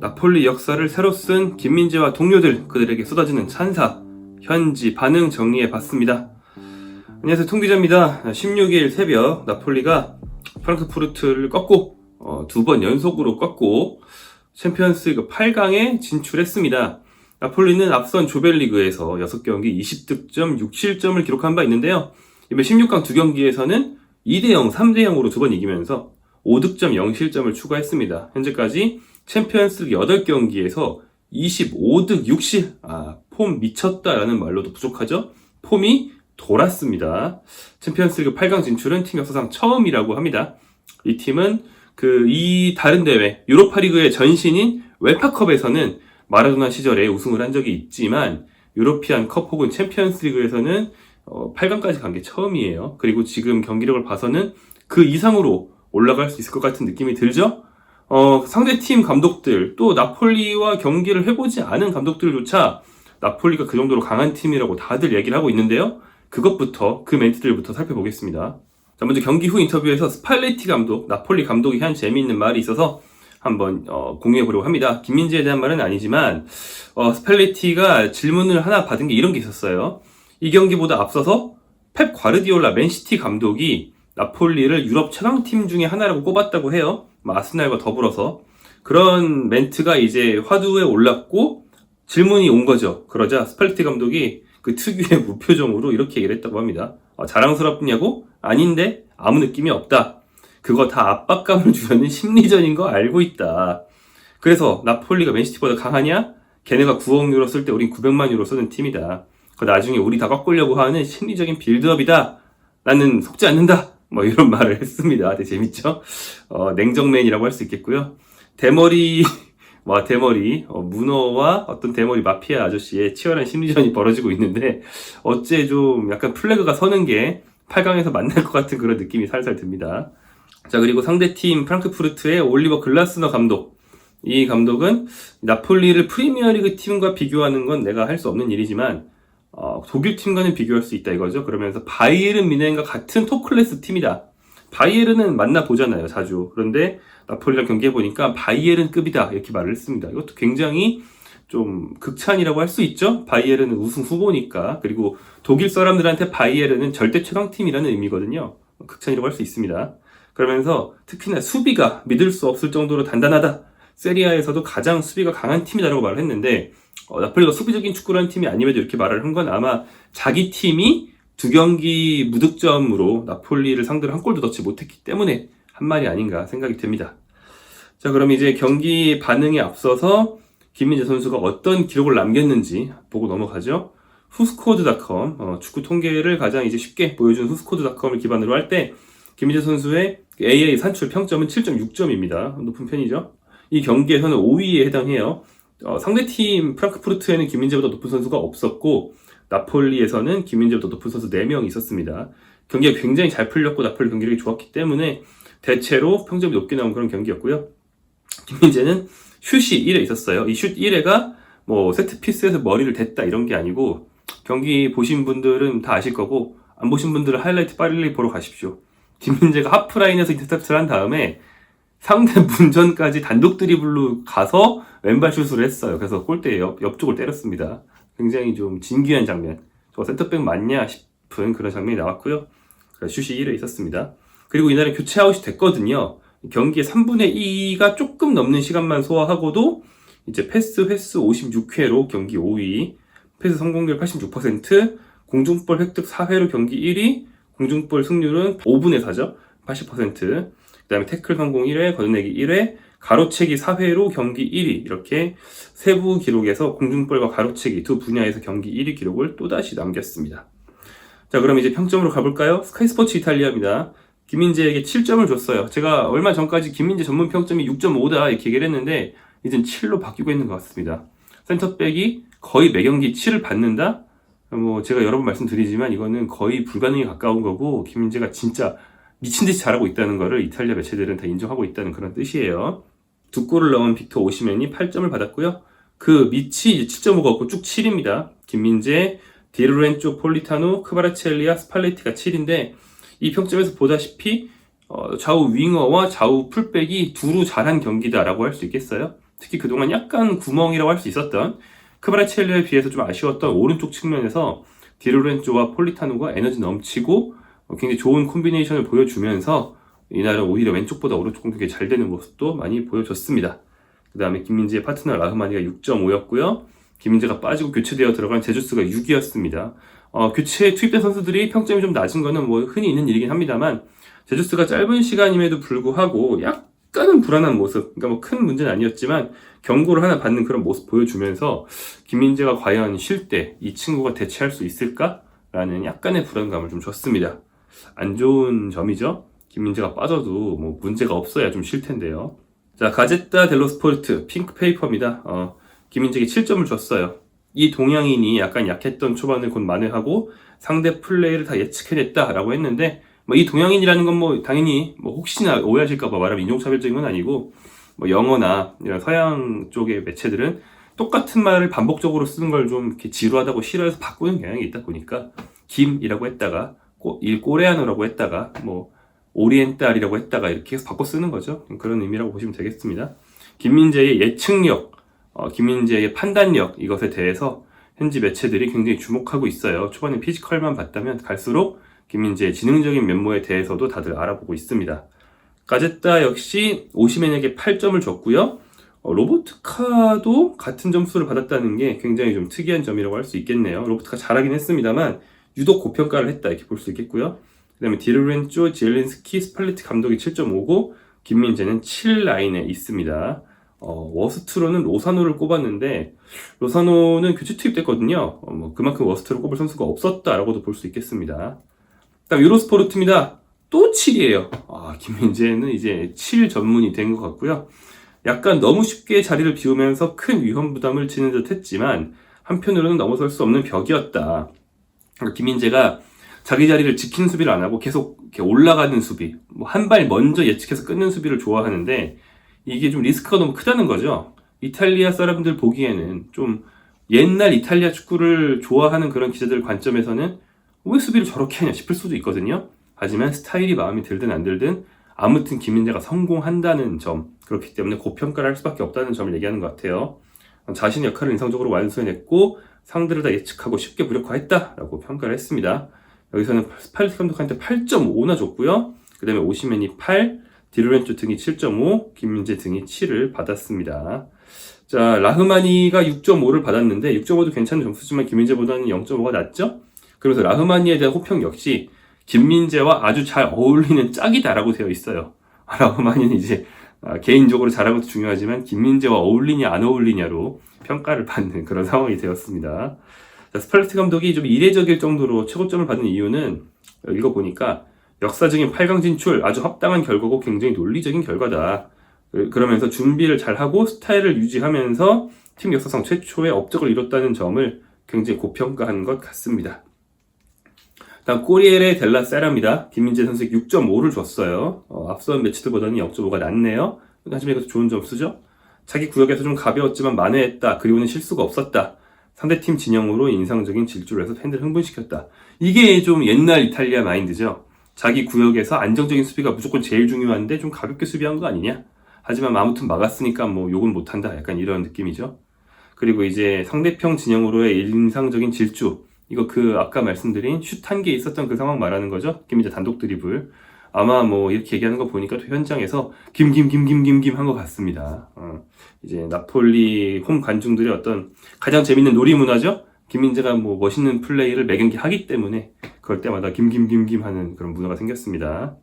나폴리 역사를 새로 쓴 김민재와 동료들, 그들에게 쏟아지는 찬사, 현지 반응 정리해봤습니다. 안녕하세요, 통기자입니다. 16일 새벽 나폴리가 프랑크푸르트를 꺾고 두 번 연속으로 꺾고 챔피언스리그 8강에 진출했습니다. 나폴리는 앞선 조별리그에서 6경기 20득점 6실점을 기록한 바 있는데요. 이번 16강 2경기에서는 2대0, 3대0으로 두 번 이기면서 5득점 0실점을 추가했습니다. 현재까지 챔피언스리그 8경기에서 25득 6실, 폼 미쳤다라는 말로도 부족하죠. 폼이 돌았습니다. 챔피언스리그 8강 진출은 팀 역사상 처음이라고 합니다. 이 팀은 이 다른 대회, 유로파리그의 전신인 웨파컵에서는 마라도나 시절에 우승을 한 적이 있지만 유로피안 컵 혹은 챔피언스리그에서는 8강까지 간 게 처음이에요. 그리고 지금 경기력을 봐서는 그 이상으로 올라갈 수 있을 것 같은 느낌이 들죠? 상대팀 감독들, 또 나폴리와 경기를 해보지 않은 감독들조차 나폴리가 그 정도로 강한 팀이라고 다들 얘기를 하고 있는데요. 그 멘트들부터 살펴보겠습니다. 자, 먼저 경기 후 인터뷰에서 스팔레티 감독, 나폴리 감독이 한 재미있는 말이 있어서 한번 공유해보려고 합니다. 김민재에 대한 말은 아니지만 스팔레티가 질문을 하나 받은 게 이런 게 있었어요. 이 경기보다 앞서서 펩 과르디올라 맨시티 감독이 나폴리를 유럽 최강팀 중에 하나라고 꼽았다고 해요. 아스날과 더불어서. 그런 멘트가 이제 화두에 올랐고 질문이 온 거죠. 그러자 스팔레티 감독이 그 특유의 무표정으로 이렇게 얘기를 했다고 합니다. 자랑스럽냐고? 아닌데 아무 느낌이 없다. 그거 다 압박감을 주려는 심리전인 거 알고 있다. 그래서 나폴리가 맨시티보다 강하냐? 걔네가 9억 유로 쓸 때 우린 900만 유로 쓰는 팀이다. 그 나중에 우리 다 꺾으려고 하는 심리적인 빌드업이다. 나는 속지 않는다. 이런 말을 했습니다. 되게 재밌죠? 냉정맨이라고 할 수 있겠고요. 대머리, 문어와 어떤 대머리 마피아 아저씨의 치열한 심리전이 벌어지고 있는데, 어째 좀 약간 플래그가 서는 게 8강에서 만날 것 같은 그런 느낌이 살살 듭니다. 자, 그리고 상대팀 프랑크푸르트의 올리버 글라스너 감독. 이 감독은 나폴리를 프리미어리그 팀과 비교하는 건 내가 할 수 없는 일이지만, 독일 팀과는 비교할 수 있다 이거죠. 그러면서 바이에른 뮌헨과 같은 톱클래스 팀이다. 바이에른은 만나보잖아요, 자주. 그런데 나폴리랑 경기해보니까 바이에른급이다 이렇게 말을 했습니다. 이것도 굉장히 좀 극찬이라고 할 수 있죠. 바이에른은 우승 후보니까. 그리고 독일 사람들한테 바이에른은 절대 최강팀이라는 의미거든요. 극찬이라고 할 수 있습니다. 그러면서 특히나 수비가 믿을 수 없을 정도로 단단하다. 세리아에서도 가장 수비가 강한 팀이다라고 말을 했는데, 나폴리가 수비적인 축구를 한 팀이 아님에도 이렇게 말을 한 건 아마 자기 팀이 2경기 무득점으로 나폴리를 상대로 한 골도 넣지 못했기 때문에 한 말이 아닌가 생각이 됩니다. 자, 그럼 이제 경기 반응에 앞서서 김민재 선수가 어떤 기록을 남겼는지 보고 넘어가죠. 후스코드닷컴, 축구 통계를 가장 이제 쉽게 보여준 후스코드닷컴을 기반으로 할 때 김민재 선수의 AA 산출 평점은 7.6점입니다. 높은 편이죠. 이 경기에서는 5위에 해당해요. 상대팀 프랑크푸르트에는 김민재보다 높은 선수가 없었고 나폴리에서는 김민재보다 높은 선수 4명이 있었습니다. 경기가 굉장히 잘 풀렸고 나폴리 경기력이 좋았기 때문에 대체로 평점이 높게 나온 그런 경기였고요. 김민재는 슛이 1회 있었어요. 이 슛 1회가 세트피스에서 머리를 댔다 이런 게 아니고, 경기 보신 분들은 다 아실 거고 안 보신 분들은 하이라이트 빨리 보러 가십시오. 김민재가 하프라인에서 인터셉트를 한 다음에 상대 문전까지 단독 드리블로 가서 왼발 슛을 했어요. 그래서 골대 옆쪽을 때렸습니다. 굉장히 좀 진귀한 장면. 저 센터백 맞냐 싶은 그런 장면이 나왔고요. 슛이 1회 있었습니다. 그리고 이날은 교체 아웃이 됐거든요. 경기의 3분의 2가 조금 넘는 시간만 소화하고도 이제 패스 횟수 56회로 경기 5위, 패스 성공률 86%, 공중볼 획득 4회로 경기 1위, 공중볼 승률은 5분의 4죠. 80%. 그 다음에 태클 성공 1회, 걷어내기 1회, 가로채기 4회로 경기 1위. 이렇게 세부 기록에서 공중볼과 가로채기 두 분야에서 경기 1위 기록을 또다시 남겼습니다. 자, 그럼 이제 평점으로 가볼까요? 스카이스포츠 이탈리아입니다. 김민재에게 7점을 줬어요. 제가 얼마 전까지 김민재 전문 평점이 6.5다 이렇게 얘기를 했는데 이젠 7로 바뀌고 있는 것 같습니다. 센터백이 거의 매경기 7을 받는다? 제가 여러 번 말씀드리지만 이거는 거의 불가능에 가까운 거고, 김민재가 진짜 미친듯이 잘하고 있다는 거를 이탈리아 매체들은 다 인정하고 있다는 그런 뜻이에요. 2골을 넣은 빅터 오시멘이 8점을 받았고요. 그 밑이 7.5가 없고 쭉 7입니다. 김민재, 디로렌조 폴리타노, 크바라첼리아, 스팔레티가 7인데 이 평점에서 보다시피 좌우 윙어와 좌우 풀백이 두루 잘한 경기다라고 할 수 있겠어요. 특히 그동안 약간 구멍이라고 할 수 있었던 크바라첼리아에 비해서 좀 아쉬웠던 오른쪽 측면에서 디로렌조와 폴리타노가 에너지 넘치고 굉장히 좋은 콤비네이션을 보여주면서 이날은 오히려 왼쪽보다 오른쪽 공격이 잘 되는 모습도 많이 보여줬습니다. 그 다음에 김민재의 파트너 라흐마니가 6.5였고요. 김민재가 빠지고 교체되어 들어간 제주스가 6이었습니다. 교체에 투입된 선수들이 평점이 좀 낮은 거는 뭐 흔히 있는 일이긴 합니다만 제주스가 짧은 시간임에도 불구하고 약간은 불안한 모습, 그러니까 뭐 큰 문제는 아니었지만 경고를 하나 받는 그런 모습 보여주면서 김민재가 과연 쉴 때 이 친구가 대체할 수 있을까라는 약간의 불안감을 좀 줬습니다. 안 좋은 점이죠. 김민재가 빠져도 뭐 문제가 없어야 좀 쉴 텐데요. 자, 가제타 델로 스포르트 핑크페이퍼입니다. 김민재에게 7점을 줬어요. 이 동양인이 약간 약했던 초반을 곧 만회하고 상대 플레이를 다 예측해냈다라고 했는데 뭐 이 동양인이라는 건 뭐 당연히 뭐 혹시나 오해하실까봐 말하면 인종차별적인 건 아니고 뭐 영어나 이런 서양 쪽의 매체들은 똑같은 말을 반복적으로 쓰는 걸 좀 이렇게 지루하다고 싫어해서 바꾸는 경향이 있다 보니까 김이라고 했다가 꼬레아노라고 했다가 뭐 오리엔탈이라고 했다가 이렇게 계속 바꿔 쓰는 거죠. 그런 의미라고 보시면 되겠습니다. 김민재의 예측력, 김민재의 판단력 이것에 대해서 현지 매체들이 굉장히 주목하고 있어요. 초반에 피지컬만 봤다면 갈수록 김민재의 지능적인 면모에 대해서도 다들 알아보고 있습니다. 가제타 역시 오시멘에게 8점을 줬고요. 로보트카도 같은 점수를 받았다는 게 굉장히 좀 특이한 점이라고 할 수 있겠네요. 로보트카 잘하긴 했습니다만 유독 고평가를 했다 이렇게 볼 수 있겠고요. 그 다음에 디르렌조, 지엘린스키, 스팔레티 감독이 7.5고 김민재는 7라인에 있습니다. 워스트로는 로사노를 꼽았는데 로사노는 교체 투입됐거든요. 그만큼 워스트로 꼽을 선수가 없었다라고도 볼 수 있겠습니다. 그다음 유로스포르트입니다. 또 7이에요. 김민재는 이제 7 전문이 된 것 같고요. 약간 너무 쉽게 자리를 비우면서 큰 위험 부담을 지는 듯 했지만 한편으로는 넘어설 수 없는 벽이었다. 김민재가 자기 자리를 지키는 수비를 안 하고 계속 이렇게 올라가는 수비, 뭐 한 발 먼저 예측해서 끊는 수비를 좋아하는데 이게 좀 리스크가 너무 크다는 거죠. 이탈리아 사람들 보기에는 좀 옛날 이탈리아 축구를 좋아하는 그런 기자들 관점에서는 왜 수비를 저렇게 하냐 싶을 수도 있거든요. 하지만 스타일이 마음에 들든 안 들든 아무튼 김민재가 성공한다는 점, 그렇기 때문에 고평가를 할 수밖에 없다는 점을 얘기하는 것 같아요. 자신의 역할을 인상적으로 완수해냈고 상대를 다 예측하고 쉽게 무력화했다라고 평가를 했습니다. 여기서는 스팔레티 감독한테 8.5나 줬고요. 그 다음에 오시멘이 8, 디로렌조 등이 7.5, 김민재 등이 7을 받았습니다. 자, 라흐마니가 6.5를 받았는데 6.5도 괜찮은 점수지만 김민재보다는 0.5가 낮죠? 그래서 라흐마니에 대한 호평 역시 김민재와 아주 잘 어울리는 짝이다라고 되어 있어요. 라흐마니는 이제 개인적으로 잘하는 것도 중요하지만 김민재와 어울리냐 안 어울리냐로 평가를 받는 그런 상황이 되었습니다. 자, 스팔레티 감독이 좀 이례적일 정도로 최고점을 받은 이유는 읽어보니까 역사적인 8강 진출 아주 합당한 결과고 굉장히 논리적인 결과다. 그러면서 준비를 잘하고 스타일을 유지하면서 팀 역사상 최초의 업적을 이뤘다는 점을 굉장히 고평가한 것 같습니다. 다음 코리에레 델라 세라입니다. 김민재 선수에게 6.5를 줬어요. 앞선 매치들보다는 0.5가 낮네요. 하지만 이것도 좋은 점수죠. 자기 구역에서 좀 가벼웠지만 만회했다. 그리고는 실수가 없었다. 상대팀 진영으로 인상적인 질주를 해서 팬들을 흥분시켰다. 이게 좀 옛날 이탈리아 마인드죠. 자기 구역에서 안정적인 수비가 무조건 제일 중요한데 좀 가볍게 수비한 거 아니냐? 하지만 아무튼 막았으니까 뭐 욕은 못한다. 약간 이런 느낌이죠. 그리고 이제 상대편 진영으로의 인상적인 질주. 이거 아까 말씀드린 슛 한 개 있었던 그 상황 말하는 거죠. 김민재 단독 드리블. 아마 뭐 이렇게 얘기하는 거 보니까 또 현장에서 김 한 것 같습니다. 이제 나폴리 홈 관중들의 어떤 가장 재밌는 놀이 문화죠. 김민재가 뭐 멋있는 플레이를 매 경기 하기 때문에 그럴 때마다 김 하는 그런 문화가 생겼습니다.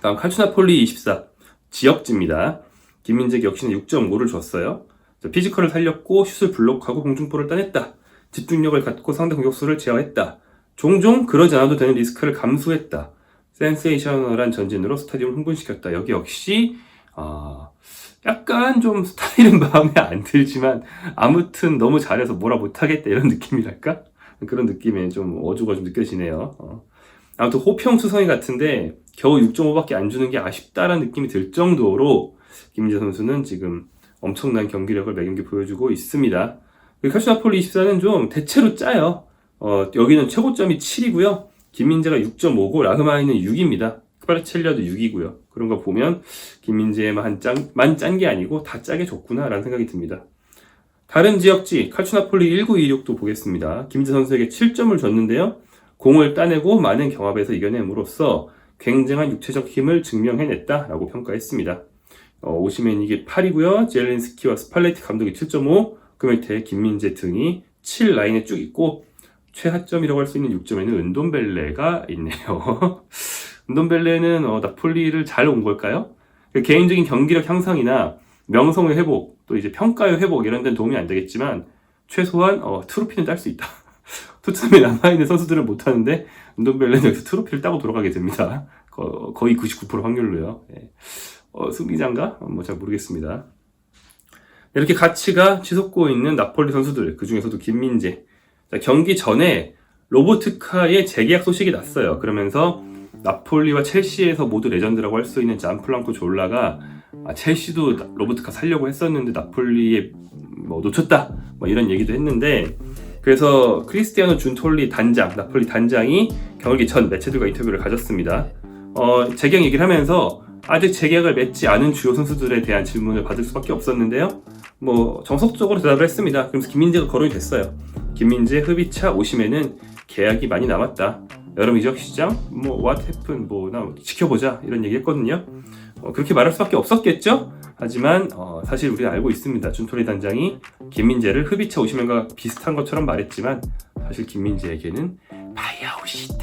다음 칼투나폴리 24 지역지입니다. 김민재에게 역시나 6.5를 줬어요. 피지컬을 살렸고 슛을 블록하고 공중볼을 따냈다. 집중력을 갖고 상대 공격수를 제어했다. 종종 그러지 않아도 되는 리스크를 감수했다. 센세이셔널한 전진으로 스타디움을 흥분시켰다. 여기 역시 약간 좀 스타일은 마음에 안 들지만 아무튼 너무 잘해서 뭐라 못하겠다 이런 느낌이랄까? 그런 느낌에 좀 어조가 좀 느껴지네요. 아무튼 호평수성이 같은데 겨우 6.5밖에 안 주는 게 아쉽다라는 느낌이 들 정도로 김민재 선수는 지금 엄청난 경기력을 매 경기 보여주고 있습니다. 칼투나폴리 24는 좀 대체로 짜요. 여기는 최고점이 7이고요. 김민재가 6.5고 라흐마니는 6입니다. 크바르첼리아도 6이고요. 그런 거 보면 김민재만 짠 게 아니고 다 짜게 줬구나라는 생각이 듭니다. 다른 지역지 칼추나폴리 1926도 보겠습니다. 김민재 선수에게 7점을 줬는데요. 공을 따내고 많은 경합에서 이겨냄으로써 굉장한 육체적 힘을 증명해냈다라고 평가했습니다. 오시멘 이게 8이고요. 젤린스키와 스팔레티 감독이 7.5, 그 밑에 김민재 등이 7 라인에 쭉 있고 최하점이라고 할 수 있는 6점에는 은돔벨레가 있네요. 은돔벨레는 나폴리를 잘 온 걸까요? 개인적인 경기력 향상이나 명성의 회복, 또 이제 평가의 회복 이런 데는 도움이 안 되겠지만 최소한 트로피는 딸 수 있다. 토트넘에 남아있는 선수들은 못하는데 은돔벨레는 여기서 트로피를 따고 돌아가게 됩니다. 거의 99% 확률로요. 승리자인가? 잘 모르겠습니다. 이렇게 가치가 치솟고 있는 나폴리 선수들, 그 중에서도 김민재. 경기 전에 로보트카의 재계약 소식이 났어요. 그러면서 나폴리와 첼시에서 모두 레전드라고 할 수 있는 잔플랑코 졸라가 첼시도 로보트카 살려고 했었는데 나폴리에 놓쳤다 이런 얘기도 했는데, 그래서 크리스티아노 준톨리 단장, 나폴리 단장이 경기 전 매체들과 인터뷰를 가졌습니다. 재계약 얘기를 하면서 아직 재계약을 맺지 않은 주요 선수들에 대한 질문을 받을 수밖에 없었는데요. 정석적으로 대답을 했습니다. 그러면서 김민재가 거론이 됐어요. 김민재, 흐비차, 오시멘은 계약이 많이 남았다. 여름 이적 시장, what happened, 지켜보자 이런 얘기 했거든요. 그렇게 말할 수밖에 없었겠죠? 하지만 사실 우리가 알고 있습니다. 준토리 단장이 김민재를 흐비차, 오시멘과 비슷한 것처럼 말했지만 사실 김민재에게는 바이아웃이 있다.